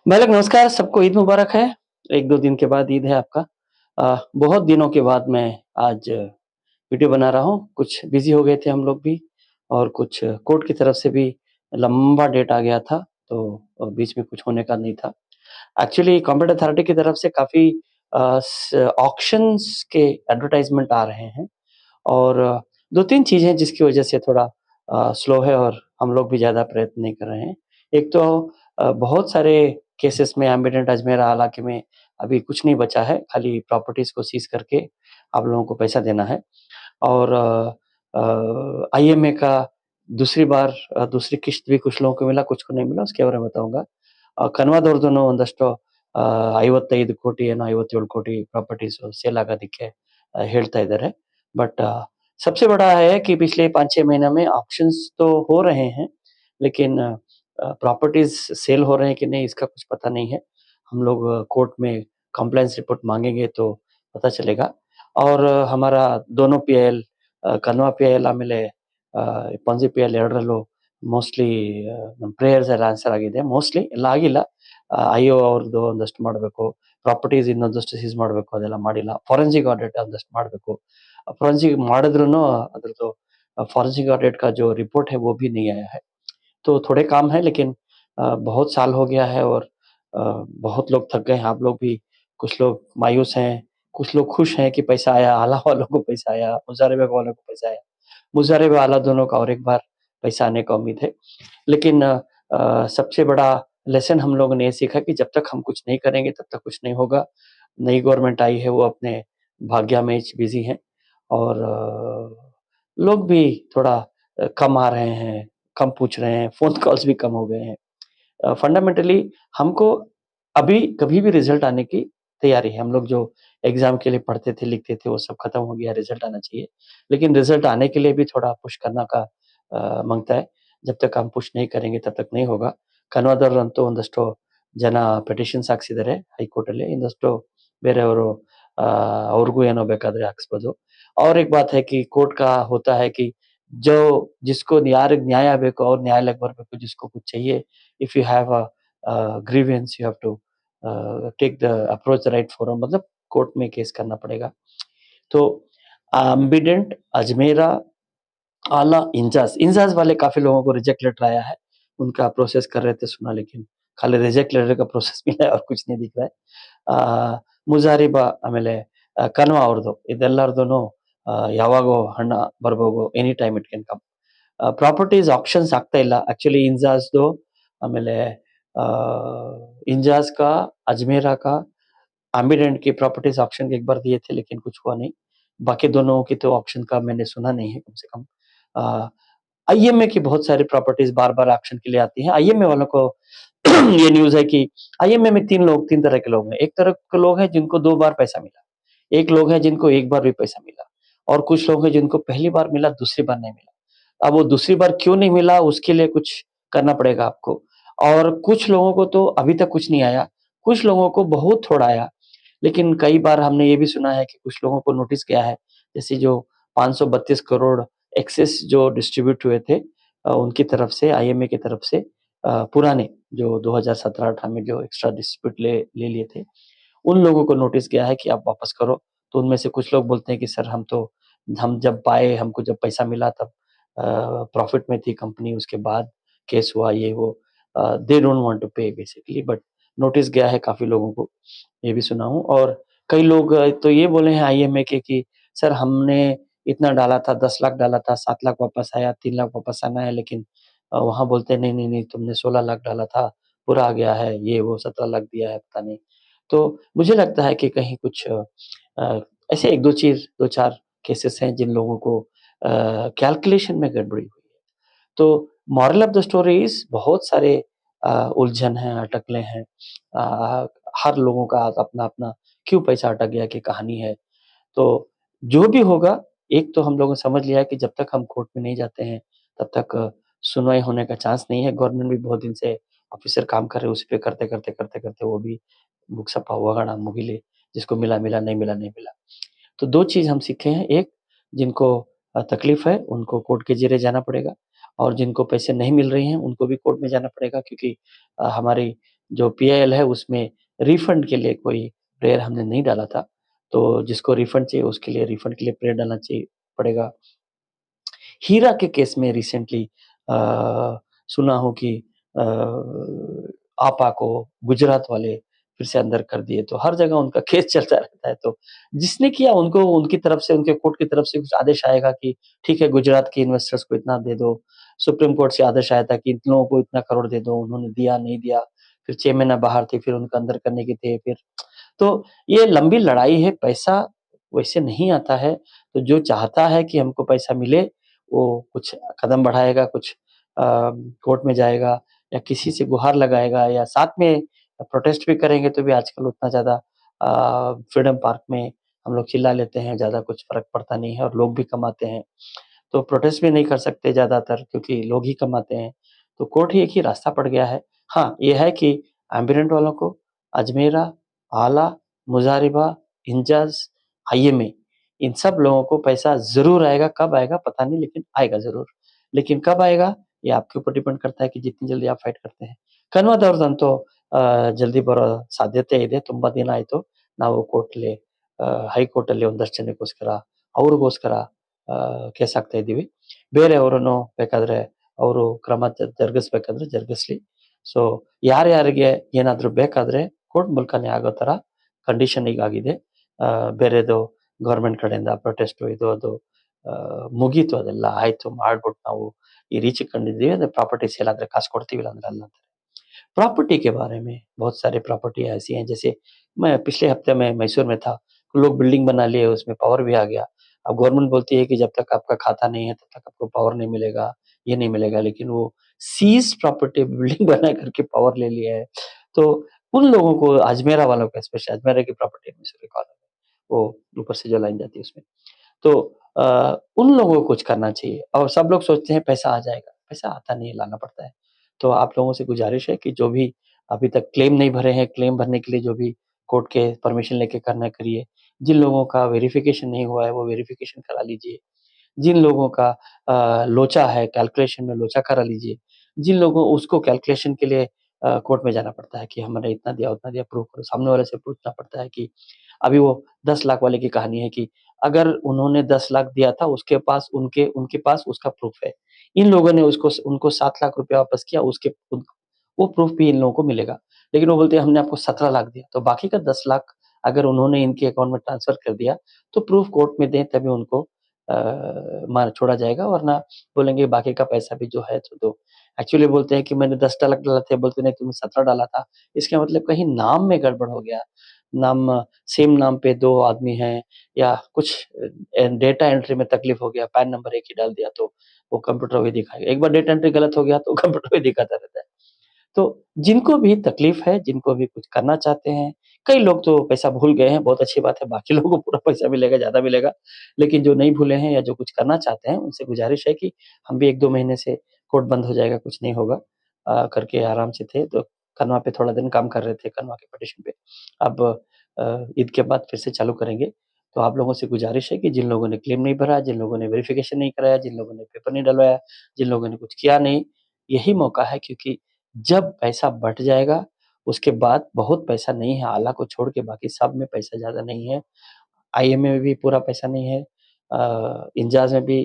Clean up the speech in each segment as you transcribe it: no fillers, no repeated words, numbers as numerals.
भाई नमस्कार, सबको ईद मुबारक है। 1-2 दिन के बाद ईद है आपका। बहुत दिनों के बाद मैं आज वीडियो बना रहा हूँ। कुछ बिज़ी हो गए थे हम लोग भी और कुछ कोर्ट की तरफ से भी लंबा डेट आ गया था, तो बीच में कुछ होने का नहीं था। एक्चुअली कॉम्पिटेंट अथॉरिटी की तरफ से काफ़ी अ, स ऑक्शंस के एडवर्टाइज़मेंट आ रहे हैं और 2-3 चीज़ें हैं जिसकी वजह से थोड़ा स्लो है और हम लोग भी ज़्यादा प्रयत्न नहीं कर रहे हैं। एक तो बहुत सारे केसेस में एम्बेडेंट अजमेरा इलाके में अभी कुछ नहीं बचा है, खाली प्रॉपर्टीज़ को सीज़ करके आप लोगों को पैसा देना है और आईएमए का दूसरी बार दूसरी किश्त भी कुछ लोगों को मिला, कुछ को नहीं मिला, उसके बारे में बताऊँगा। ಕನ್ವಾದವ್ರದುನು ಒಂದಷ್ಟು 55 ಕೋಟಿ ಏನೋ 57 ಕೋಟಿ प्रॉपर्टीज़ सेल आಗೋದಕ್ಕೆ ಹೇಳ್ತಾ इದ್ದಾರೆ। बट सबसे बड़ा है कि पिछले 5-6 महीने में ऑक्शंस तो हो रहे हैं, लेकिन प्रॉपर्टीज़ सेल हो रहे हैं कि नहीं इसका कुछ पता नहीं है। हम लोग कोर्ट में कंप्लायंस रिपोर्ट माँगेंगे तो पता चलेगा और हमारा दोनों पीएल ಕನ್ವಾ ಪಿಎಲ್ ಆಮೇಲೆ ಪಂಜಿ ಪಿಎಲ್ ಎರಡರಲ್ಲೂ ಮೋಸ್ಟ್‌ಲಿ ನಮ್ಮ ಪ್ರೇಯರ್ಸ್ ಎಲ್ಲ ಆನ್ಸರ್ ಆಗಿದೆ. ಮೋಸ್ಟ್‌ಲಿ ಎಲ್ಲ ಆಗಿಲ್ಲ. ಐಒ ಅವ್ರದ್ದು ಒಂದಷ್ಟು ಮಾಡಬೇಕು. ಪ್ರಾಪರ್ಟೀಸ್ ಇನ್ನೊಂದಷ್ಟು ಸೀಸ್ ಮಾಡಬೇಕು ಅದೆಲ್ಲ ಮಾಡಿಲ್ಲ. ಫಾರೆನ್ಸಿಕ್ ಆಡಿಟ್ ಒಂದಷ್ಟು ಮಾಡಬೇಕು. फॉरेंसिक ಮಾಡಿದ್ರುನು ಅದ್ರದ್ದು फॉरेंसिक ऑडिट का जो रिपोर्ट है वो भी नहीं आया है। तो थोड़े काम हैं लेकिन बहुत साल हो गया है और अ, बहुत लोग थक गए हैं, आप लोग भी कुछ लोग मायूस हैं, कुछ लोग खुश हैं कि पैसा आया, आला वालों को पैसा आया, मुज़ारिबे वालों को पैसा आया। मुज़ारिबे आला दोनों का और एक बार पैसा आने का उम्मीद है। लेकिन सबसे बड़ा लेसन हम लोगों ने ये सीखा कि जब तक हम कुछ नहीं करेंगे तब तक कुछ नहीं होगा। नई गवर्नमेंट आई है वो अपने भाग्य में बिज़ी हैं और लोग भी थोड़ा कम आ रहे हैं, कम पूछ रहे हैं, फ़ोन कॉल्स भी कम हो गए हैं। फंडामेंटली हमको अभी कभी भी रिज़ल्ट आने की तैयारी है। हम लोग जो एग्ज़ाम के लिए पढ़ते थे, लिखते थे, वो सब खत्म हो गया, रिज़ल्ट आना चाहिए। लेकिन रिज़ल्ट आने के लिए भी थोड़ा पुश करना का माँगता है। जब तक हम पुश नहीं करेंगे तब तक नहीं होगा। ಕನ್ವಾದವ್ರಂತೂ ಒಂದಷ್ಟು ಜನ ಪೆಟಿಷನ್ಸ್ ಹಾಕ್ಸಿದ್ದಾರೆ ಹೈಕೋರ್ಟಲ್ಲಿ. ಇನ್ನಷ್ಟು ಬೇರೆಯವರು ಅವ್ರಿಗೂ ಏನೋ ಬೇಕಾದ್ರೆ ಹಾಕ್ಸ್ಬೋದು। और एक बात है कि कोर्ट का होता है कि जो जिसको ಯಾರಿಗ್ ನ್ಯಾಯ ಬೇಕೋ ಅವ್ರು ನ್ಯಾಯಾಲಯಕ್ಕೆ ಬರ್ಬೇಕು, जिसको कुछ चाहिए if you have a grievance you have to take the approach the right forum मतलब कोर्ट में केस करना पड़ेगा। तो एम्बिडेंट, अजमेरा, आला, इंजास वाले काफ़ी लोगों को रिजेक्ट लेटर आया है। उनका प्रोसेस कर रहे थे सुना लेकिन खाली रिजेक्ट लेटर का प्रोसेस मिला है और कुछ नहीं दिख रहा है। ಮುಜಾರಿಬ ಆಮೇಲೆ ಕನ್ವಾ ಅವ್ರದ್ದು ಇದೆಲ್ಲರ್ದುನು ಯಾವಾಗೋ ಹಣ ಬರ್ಬೋದು any time it can come. Properties actions ಆಗ್ತಾ ಇಲ್ಲ. एक्चुअली इंजासದು ಆಮೇಲೆ अ, इंजास का, अजमेरा का, एम्बिडेंट की प्रॉपर्टीज ऑक्शन एक बार दिए थे लेकिन कुछ हुआ नहीं। बाकी दोनों की तो ऑक्शन का मैंने सुना नहीं है कम से कम। अ, आईएमए की बहुत सारी प्रॉपर्टीज बार-बार ऑक्शन के लिए आती हैं। आईएमए वालों को ये न्यूज़ है कि आईएमए में 3 तरह के लोग हैं। एक तरह के लोग हैं जिनको 2 बार पैसा मिला, एक लोग हैं जिनको 1 बार भी पैसा मिला और कुछ लोग हैं जिनको पहली बार मिला, दूसरी बार नहीं मिला। अब वो दूसरी बार क्यों नहीं मिला उसके लिए कुछ करना पड़ेगा आपको और कुछ लोगों को तो अभी तक कुछ नहीं आया, कुछ लोगों को बहुत थोड़ा आया। लेकिन कई बार हमने ये भी सुना है कि कुछ लोगों को नोटिस गया है, जैसे जो 532 करोड़ एक्सेस जो डिस्ट्रीब्यूट हुए थे उनकी तरफ से आईएमए की तरफ से पुराने जो 2017-18 में जो एक्स्ट्रा डिस्ट्रीब्यूट ले लिए थे, उन लोगों को नोटिस गया है कि आप वापस करो। तो उनमें से कुछ लोग बोलते हैं कि सर हम जब पाए, हमको जब पैसा मिला तब प्रॉफ़िट में थी कंपनी, उसके बाद केस हुआ ये वो दे डोंट वांट टू पे बेसिकली बट नोटिस गया है काफ़ी लोगों को, ये भी सुना हूँ और कई लोग तो ये बोले हैं आईएमए के कि सर हमने इतना डाला था, 10 लाख डाला था, 7 लाख वापस आया, 3 लाख वापस आना है लेकिन वहाँ बोलते हैं नहीं तुमने 16 लाख डाला था, पूरा आ गया है, ये वो 17 लाख दिया है, पता नहीं। तो मुझे लगता है कि कहीं कुछ ऐसे 1-2 चीज़ 2-4 केसेस हैं जिन लोगों को कैलकुलेशन में गड़बड़ी हुई है। तो moral of the story is बहुत सारे उलझन हैं, अटकलें हैं। हर लोगों का अपना-अपना क्यों पैसा अटक गया की कहानी है। तो जो भी होगा, एक तो हम लोगों ने समझ लिया है कि जब तक हम कोर्ट में नहीं जाते हैं, तब तक सुनवाई होने का चांस नहीं है। गवर्नमेंट भी बहुत दिन से ऑफिसर काम कर रहे हैं, उसी पे करते-करते वो भी मुकसप्पा हुआ मुगिले, जिसको मिला, मिला, नहीं मिला, नहीं मिला। तो 2 चीज़ हम सीखे हैं, एक जिनको तकलीफ़ है, उनको कोर्ट के ज़रिए जाना पड़ेगा और जिनको पैसे नहीं मिल रहे हैं, उनको भी कोर्ट में जाना पड़ेगा क्योंकि हमारी जो पीआईएल है उसमें रिफंड के लिए कोई प्रेयर हमने नहीं डाला था। तो जिसको रिफंड चाहिए उसके लिए रिफंड के लिए प्रेयर डालना चाहिए पड़ेगा। हीरा के केस में रिसेंटली सुना हो कि आपा को गुजरात वाले फिर से अंदर कर दिए, तो हर जगह उनका केस चलता रहता है। तो जिसने किया उनको उनकी तरफ से, उनके कोर्ट की तरफ से कुछ आदेश आएगा कि ठीक है, गुजरात के इन्वेस्टर्स को इतना दे दो। सुप्रीम कोर्ट से आदेश आया था कि इन लोगों को इतना करोड़ दे दो, उन्होंने दिया, नहीं दिया। फिर 6 महीना बाहर थे, फिर उनको अंदर करने के थे, फिर तो ये लंबी लड़ाई है, पैसा वैसे नहीं आता है। तो जो चाहता है कि हमको पैसा मिले, वो कुछ कदम बढ़ाएगा, कुछ कोर्ट में जाएगा या किसी से गुहार लगाएगा या साथ में प्रोटेस्ट भी करेंगे, तो भी आजकल उतना ज़्यादा फ्रीडम पार्क में हम लोग चिल्ला लेते हैं, ज़्यादा कुछ फ़र्क पड़ता नहीं है और लोग भी कमाते हैं। तो प्रोटेस्ट भी नहीं कर सकते ज़्यादातर क्योंकि लोग ही कमाते हैं। तो कोर्ट ही एक ही रास्ता पड़ गया है। हाँ, ये है कि एम्बीडेंट वालों को अजमेरा, आला, मुज़ारिबा, इंजाज़, आईएमए इन सब लोगों को पैसा ज़रूर आएगा, कब आएगा पता नहीं लेकिन आएगा ज़रूर। लेकिन कब आएगा ये आपके ऊपर डिपेंड करता है कि जितनी जल्दी आप फाइट करते हैं। ಕನ್ವದವ್ರದಂತೂ ಜಲ್ದಿ ಬರೋ ಸಾಧ್ಯತೆ ಇದೆ. ತುಂಬಾ ದಿನ ಆಯ್ತು ನಾವು ಕೋರ್ಟ್‌ಲಿ ಹೈಕೋರ್ಟಲ್ಲಿ ಒಂದಷ್ಟು ಜನಕ್ಕೋಸ್ಕರ ಅವ್ರಿಗೋಸ್ಕರ ಕೇಸ್ ಹಾಕ್ತಾ ಇದ್ದೀವಿ. ಬೇರೆಯವರನ್ನು ಬೇಕಾದ್ರೆ ಅವರು ಕ್ರಮ ಜರುಗಿಸ್ಬೇಕಾದ್ರೆ ಜರುಗಿಸ್ಲಿ. ಸೊ ಯಾರ್ಯಾರಿಗೆ ಏನಾದ್ರು ಬೇಕಾದ್ರೆ ಕೋರ್ಟ್ ಮೂಲಕನೇ ಆಗೋ ತರ ಕಂಡೀಷನ್ ಈಗ ಆಗಿದೆ. ಬೇರೆದು ಗವರ್ಮೆಂಟ್ ಕಡೆಯಿಂದ ಪ್ರೊಟೆಸ್ಟು ಇದು ಅದು ಮುಗೀತು, ಅದೆಲ್ಲ ಆಯ್ತು, ಮಾಡ್ಬಿಟ್ಟು ನಾವು ಈ ರೀಚಿಗೆ ಕಂಡಿದ್ದೀವಿ. ಅದೇ ಪ್ರಾಪರ್ಟಿ ಸೇಲ್ ಆದ್ರೆ ಕಾಸು ಕೊಡ್ತೀವಿ, ಇಲ್ಲ ಅಂದ್ರೆ ಅಲ್ಲ ಅಂತಾರೆ. प्रॉपर्टी के बारे में बहुत सारे प्रॉपर्टी ऐसी हैं, जैसे मैं पिछले हफ्ते में मैसूर में था, लोग बिल्डिंग बना लिए, उसमें पावर भी आ गया। अब गवर्नमेंट बोलती है कि जब तक आपका खाता नहीं है तब तक आपको पावर नहीं मिलेगा, ये नहीं मिलेगा, लेकिन वो सीज़ प्रॉपर्टी बिल्डिंग बना करके पावर ले लिया है। तो उन लोगों को, अजमेरा वालों को, स्पेशली अजमेरा की प्रॉपर्टी है मैसूर के कॉर्नर में, वो ऊपर से जो लाइन जाती है उसमें। तो उन लोगों को कुछ करना चाहिए और सब लोग सोचते हैं पैसा आ जाएगा, पैसा आता नहीं है, लाना पड़ता है। तो आप लोगों से गुज़ारिश है कि जो भी अभी तक क्लेम नहीं भरे हैं, क्लेम भरने के लिए जो भी कोर्ट के परमिशन लेके करना है करिए। जिन लोगों का वेरिफ़िकेशन नहीं हुआ है, वो वेरिफ़िकेशन करा लीजिए। जिन लोगों का लोचा है, कैलकुलेशन में लोचा करा लीजिए। जिन लोगों उसको कैलकुलेशन के लिए कोर्ट में जाना पड़ता है कि हमने इतना दिया, उतना दिया, प्रूव करो। सामने वाले से पूछना पड़ता है कि अभी वो 10 लाख वाले की कहानी है कि अगर उन्होंने 10 लाख दिया था, उसके पास उनके उनके पास उसका प्रूफ है। इन लोगों ने उसको उनको 7 लाख रुपया वापस किया, उसके उन वो प्रूफ भी इन लोगों को मिलेगा। लेकिन वो बोलते हैं हमने आपको 17 लाख दिया, तो बाकी का 10 लाख अगर उन्होंने इनके अकाउंट में ट्रांसफ़र कर दिया, तो प्रूफ कोर्ट में दें तभी उनको मार छोड़ा जाएगा, वरना बोलेंगे बाकी का पैसा भी जो है तो दो। एक्चुअली बोलते हैं कि मैंने 10 लाख डाला था, बोलते नहीं तुमने 17 डाला था। इसका मतलब कहीं नाम में गड़बड़ हो गया। नाम सेम नाम पे 2 आदमी हैं या कुछ डेटा एंट्री में तकलीफ हो गया, पैन नंबर एक ही डाल दिया तो वो कंप्यूटर वही दिखाएगा। एक बार डेटा एंट्री गलत हो गया तो कंप्यूटर वही दिखाता रहता है। तो जिनको भी तकलीफ है, जिनको भी कुछ करना चाहते हैं, कई लोग तो पैसा भूल गए हैं, बहुत अच्छी बात है, बाकी लोगों को पूरा पैसा मिलेगा, ज़्यादा मिलेगा। लेकिन जो नहीं भूले हैं या जो कुछ करना चाहते हैं, उनसे गुज़ारिश है कि हम भी 1-2 महीने से कोर्ट बंद हो जाएगा, कुछ नहीं होगा करके आराम से थे, तो कनवा पे थोड़ा दिन काम कर रहे थे, कनवा के पिटीशन पे। अब ईद के बाद फिर से चालू करेंगे। तो आप लोगों से गुज़ारिश है कि जिन लोगों ने क्लेम नहीं भरा, जिन लोगों ने वेरिफ़िकेशन नहीं कराया, जिन लोगों ने पेपर नहीं डलवाया, जिन लोगों ने कुछ किया नहीं, यही मौका है, क्योंकि जब पैसा बँट जाएगा, उसके बाद बहुत पैसा नहीं है, आला को छोड़ के बाकी सब में पैसा ज़्यादा नहीं है। आईएमए में भी पूरा पैसा नहीं है। इंजाज़ में भी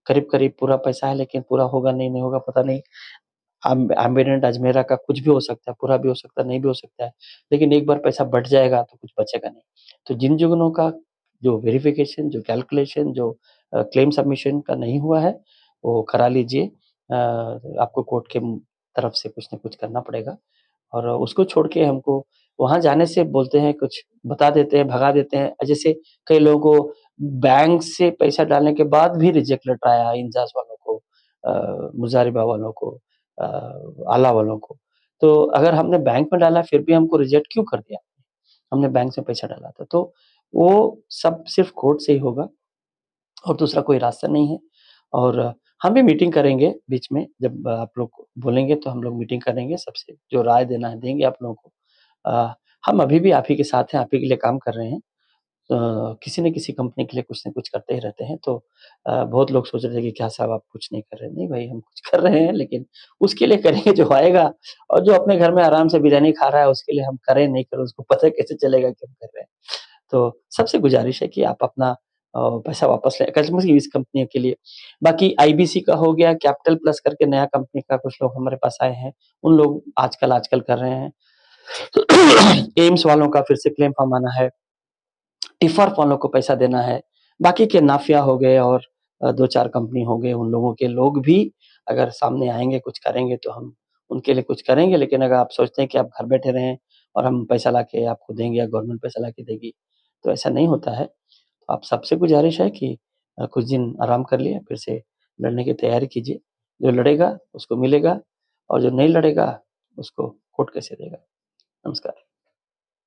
करीब-करीब पूरा पैसा है, लेकिन पूरा होगा नहीं होगा पता नहीं। एम्बेडेंट अजमेरा का कुछ भी हो सकता है, पूरा भी हो सकता है, नहीं भी हो सकता है। लेकिन एक बार पैसा बँट जाएगा तो कुछ बचेगा नहीं। तो जिन लोगों का जो वेरिफ़िकेशन, जो कैलकुलेशन, जो क्लेम सबमिशन का नहीं हुआ है, वो करा लीजिए। आपको कोर्ट के तरफ से कुछ न कुछ करना पड़ेगा और उसको छोड़ के हमको वहाँ जाने से बोलते हैं, कुछ बता देते हैं, भगा देते हैं। जैसे कई लोगों को बैंक से पैसा डालने के बाद भी रिजेक्ट लेटर आया, इंजाज़ वालों को, मुज़ारिबा वालों को, अ, आला वालों को। तो अगर हमने बैंक में डाला फिर भी हमको रिजेक्ट क्यों कर दिया? हमने बैंक से पैसा डाला था। तो वो सब सिर्फ़ कोर्ट से ही होगा और दूसरा कोई रास्ता नहीं है। और हम भी मीटिंग करेंगे बीच में, जब आप लोग बोलेंगे तो हम लोग मीटिंग करेंगे, सबसे जो राय देना है देंगे आप लोगों को। हम अभी भी आप ही के साथ हैं, आप ही के लिए काम कर रहे हैं। किसी न किसी कंपनी के लिए कुछ न कुछ करते ही रहते हैं। तो बहुत लोग सोच रहे थे कि क्या साहब आप कुछ नहीं कर रहे हैं। नहीं भाई हम कुछ कर रहे हैं लेकिन उसके लिए करेंगे जो आएगा और जो अपने घर में आराम से बिरयानी खा रहा है उसके लिए हम करें नहीं करें उसको पता कैसे चलेगा कि हम कर रहे हैं। तो सबसे गुज़ारिश है कि आप अपना पैसा वापस लें कस्टमर की इस कंपनी के लिए। बाकी आईबीसी का हो गया, कैपिटल प्लस करके नया कंपनी का कुछ लोग हमारे पास आए हैं, उन लोग आजकल कर रहे हैं। एम्स वालों का फिर से क्लेम फॉर्म आना है, टिफर वालों को पैसा देना है, बाकी के नाफिया हो गए और 2-4 कंपनी हो गए, उन लोगों के लोग भी अगर सामने आएँगे, कुछ करेंगे तो हम उनके लिए कुछ करेंगे। लेकिन अगर आप सोचते हैं कि आप घर बैठे रहें और हम पैसा लाके आपको देंगे या गवर्नमेंट पैसा लाके देगी, तो ऐसा नहीं होता है। तो आप सबसे गुज़ारिश है कि कुछ दिन आराम कर लिए, फिर से लड़ने की तैयारी कीजिए। जो लड़ेगा उसको मिलेगा और जो नहीं लड़ेगा उसको कोर्ट कैसे देगा। नमस्कार।